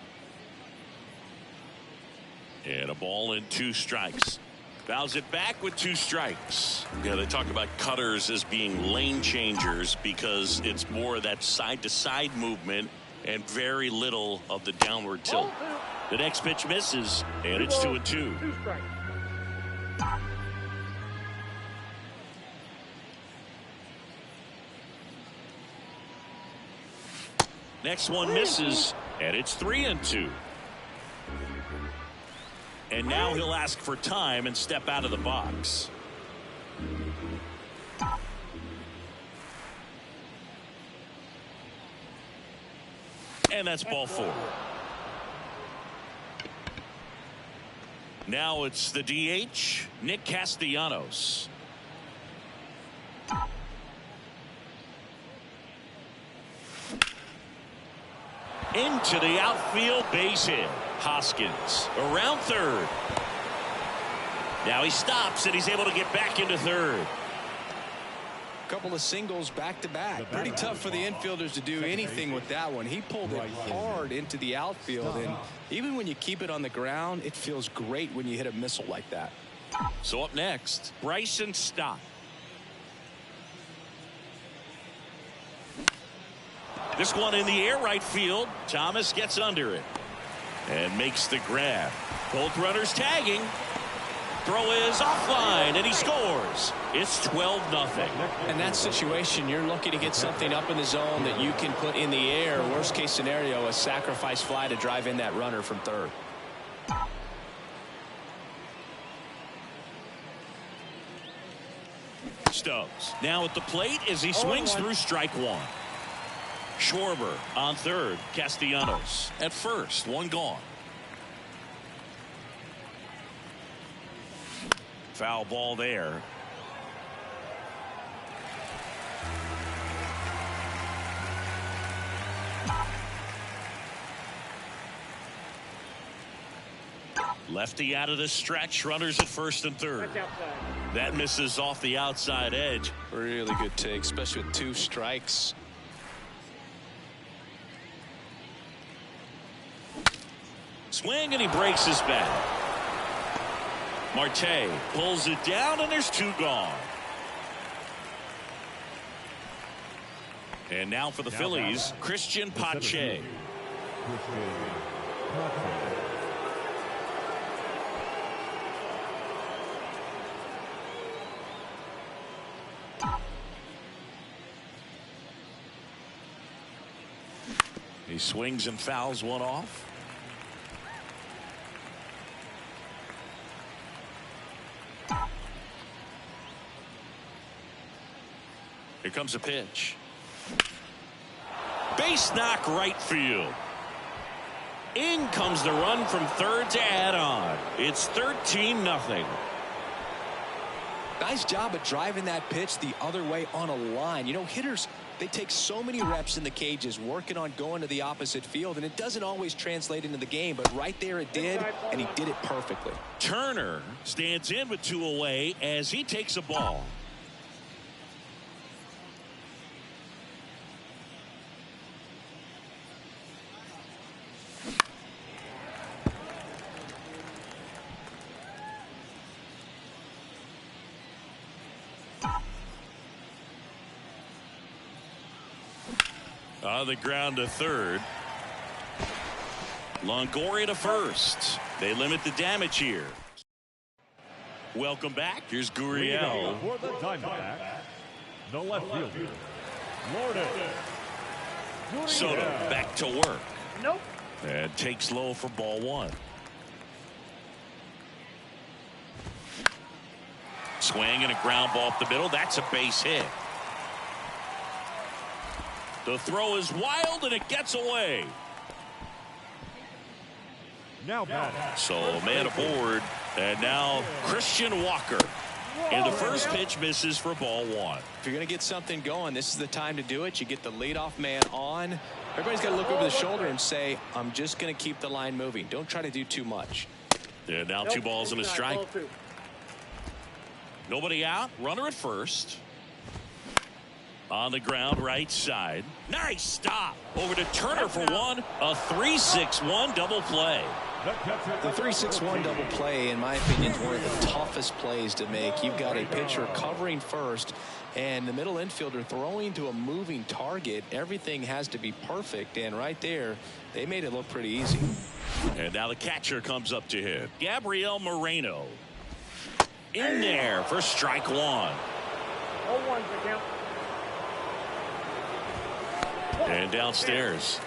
And a ball and 2 strikes. Fouls it back with 2 strikes. Yeah, they talk about cutters as being lane changers because it's more of that side-to-side movement and very little of the downward tilt. The next pitch misses, and it's 2-2. 2 strikes. Next one misses, and it's 3-2. And now he'll ask for time and step out of the box. And that's ball 4. Now it's the DH, Nick Castellanos. Into the outfield, base hit. Hoskins around third. Now he stops and he's able to get back into third. Couple of singles back to back. Pretty tough for the infielders to do anything with that one. He pulled it hard into the outfield, and even when you keep it on the ground, it feels great when you hit a missile like that. So up next, Bryson Stott. This one in the air right field. Thomas gets under it and makes the grab. Both runners tagging. Throw is offline, and he scores. It's 12-0. In that situation, you're looking to get something up in the zone that you can put in the air. Worst case scenario, a sacrifice fly to drive in that runner from third. Stubbs now at the plate as he swings through strike 1. Schwarber on third. Castellanos at first. 1 gone. Foul ball there. Lefty out of the stretch. Runners at first and third. That misses off the outside edge. Really good take, especially with 2 strikes. Swing, and he breaks his bat. Marte pulls it down, and there's 2 gone. And now for the Phillies, Christian Pache. He swings and fouls one off. Here comes a pitch. Base knock right field. In comes the run from third to add on. It's 13-0. Nice job of driving that pitch the other way on a line. You know, hitters, they take so many reps in the cages working on going to the opposite field, and it doesn't always translate into the game, but right there it did, and he did it perfectly. Turner stands in with 2 away as he takes a ball. On the ground to third. Longoria to first. They limit the damage here. Welcome back. Here's Gurriel. For the Diamondbacks, The left fielder, Lourdes. Soto back to work. Nope. And takes low for ball one. Swing and a ground ball up the middle. That's a base hit. The throw is wild and it gets away. Now batting. So man aboard. And now Christian Walker. And the first pitch misses for ball one. If you're going to get something going, this is the time to do it. You get the leadoff man on. Everybody's got to look over the shoulder and say, I'm just going to keep the line moving. Don't try to do too much. And now Nope, 2 balls and a it's not. strike. Ball 2. Nobody out. Runner at first. On the ground, right side. Nice stop. Over to Turner for one. A 3-6-1 double play. The 3-6-1 double play, in my opinion, is one of the toughest plays to make. You've got a pitcher covering first and the middle infielder throwing to a moving target. Everything has to be perfect, and right there, they made it look pretty easy. And now the catcher comes up to hit. Gabriel Moreno. In there for strike one. 0-1's the count. And downstairs.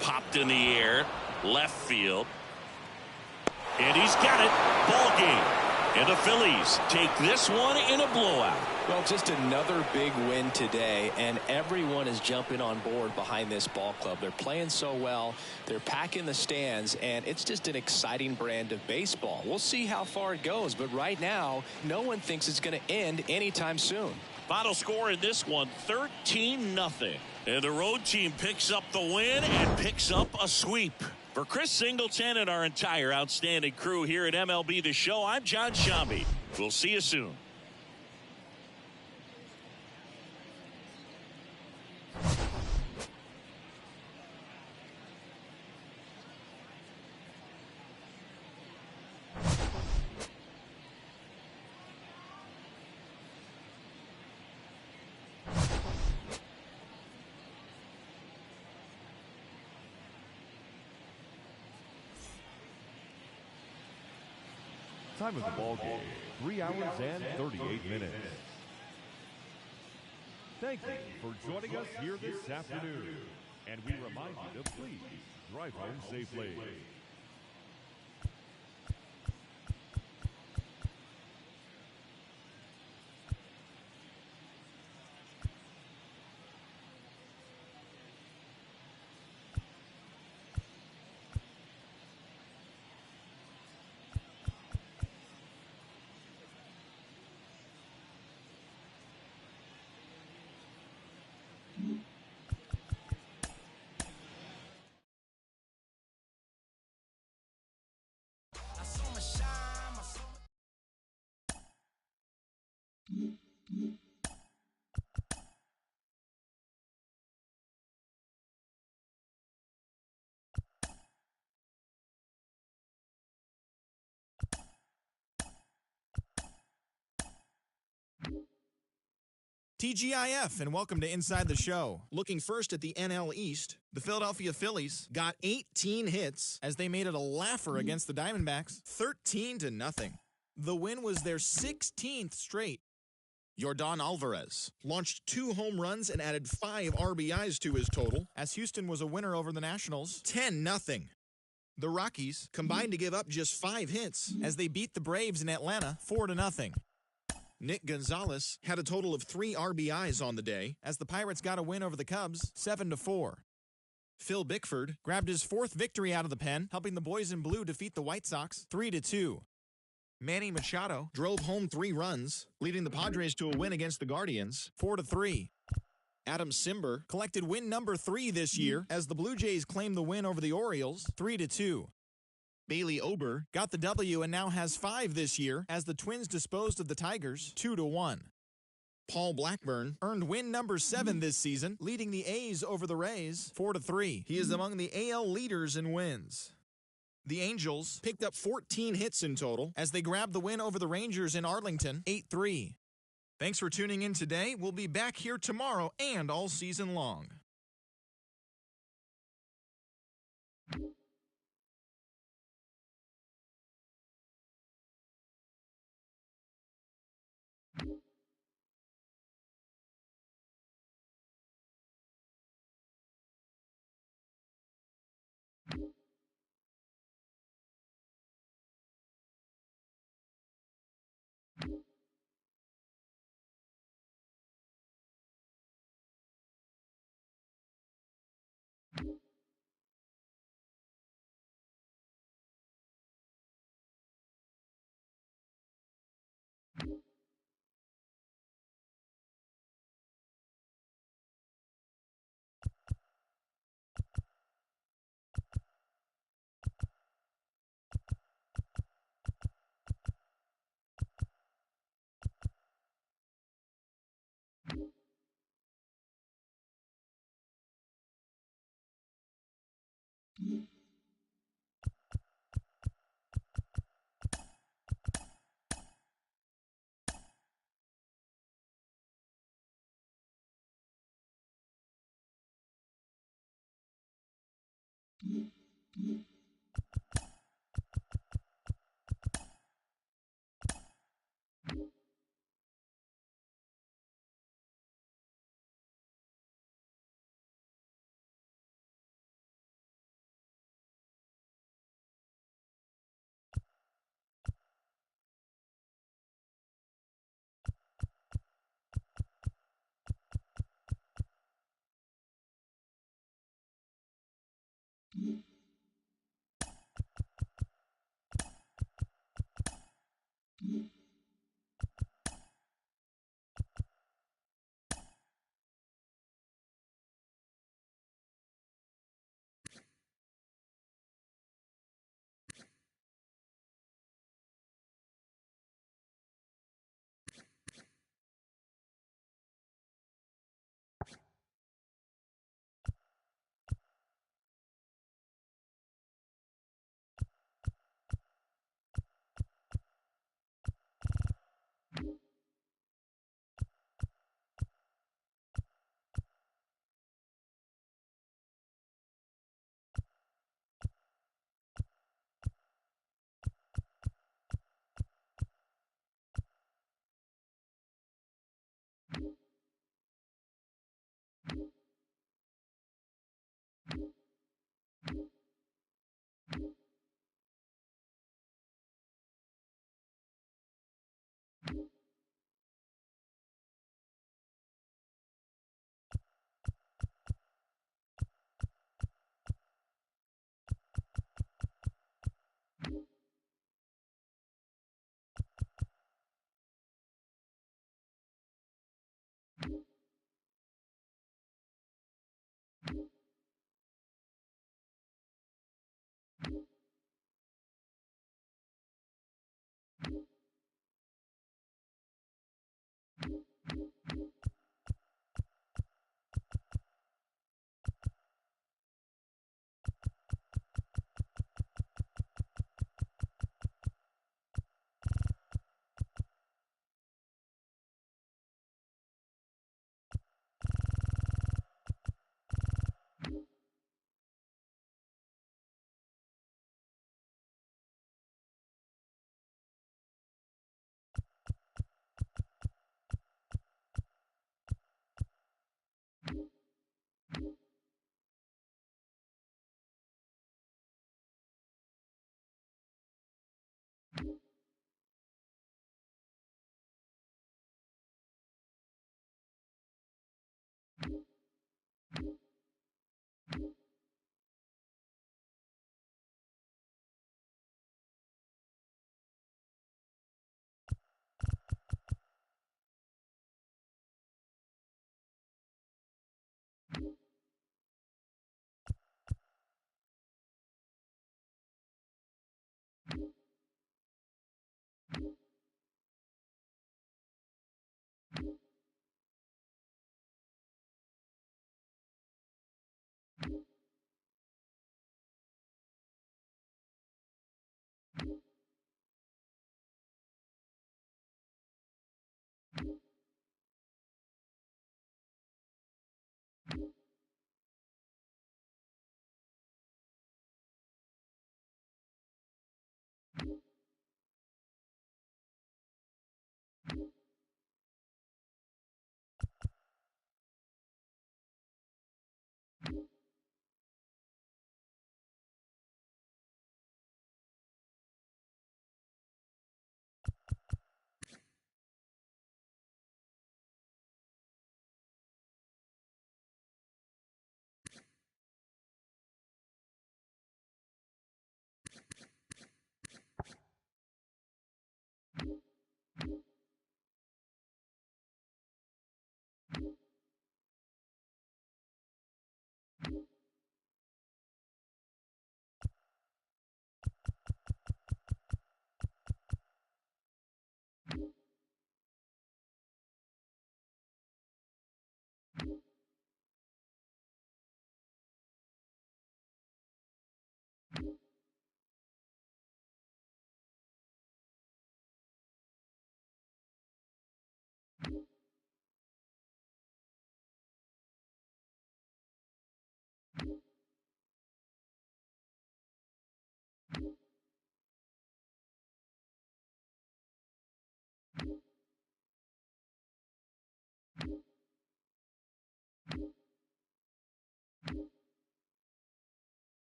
Popped in the air. Left field. And he's got it. Ball game. And the Phillies take this one in a blowout. Well, just another big win today, and everyone is jumping on board behind this ball club. They're playing so well. They're packing the stands, and it's just an exciting brand of baseball. We'll see how far it goes, but right now, no one thinks it's going to end anytime soon. Final score in this one, 13-0. And the road team picks up the win and picks up a sweep. For Chris Singleton and our entire outstanding crew here at MLB The Show, I'm John Shambi. We'll see you soon. Time of the ball game, 3 hours and 38 minutes. Thank you for joining us here this afternoon. And we remind you to please drive home safely. TGIF, and welcome to Inside the Show. Looking first at the NL East, the Philadelphia Phillies got 18 hits as they made it a laugher against the Diamondbacks, 13-0. The win was their 16th straight. Yordan Alvarez launched 2 home runs and added 5 RBIs to his total as Houston was a winner over the Nationals, 10-0. The Rockies combined to give up just 5 hits as they beat the Braves in Atlanta 4-0. Nick Gonzalez had a total of 3 RBIs on the day as the Pirates got a win over the Cubs 7-4. Phil Bickford grabbed his 4th victory out of the pen, helping the boys in blue defeat the White Sox 3-2. Manny Machado drove home 3 runs, leading the Padres to a win against the Guardians 4-3. Adam Simber collected win number 3 this year as the Blue Jays claimed the win over the Orioles 3-2. Bailey Ober got the W and now has 5 this year as the Twins disposed of the Tigers 2-1. Paul Blackburn earned win number 7 this season, leading the A's over the Rays 4-3. He is among the AL leaders in wins. The Angels picked up 14 hits in total as they grabbed the win over the Rangers in Arlington 8-3. Thanks for tuning in today. We'll be back here tomorrow and all season long.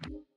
1.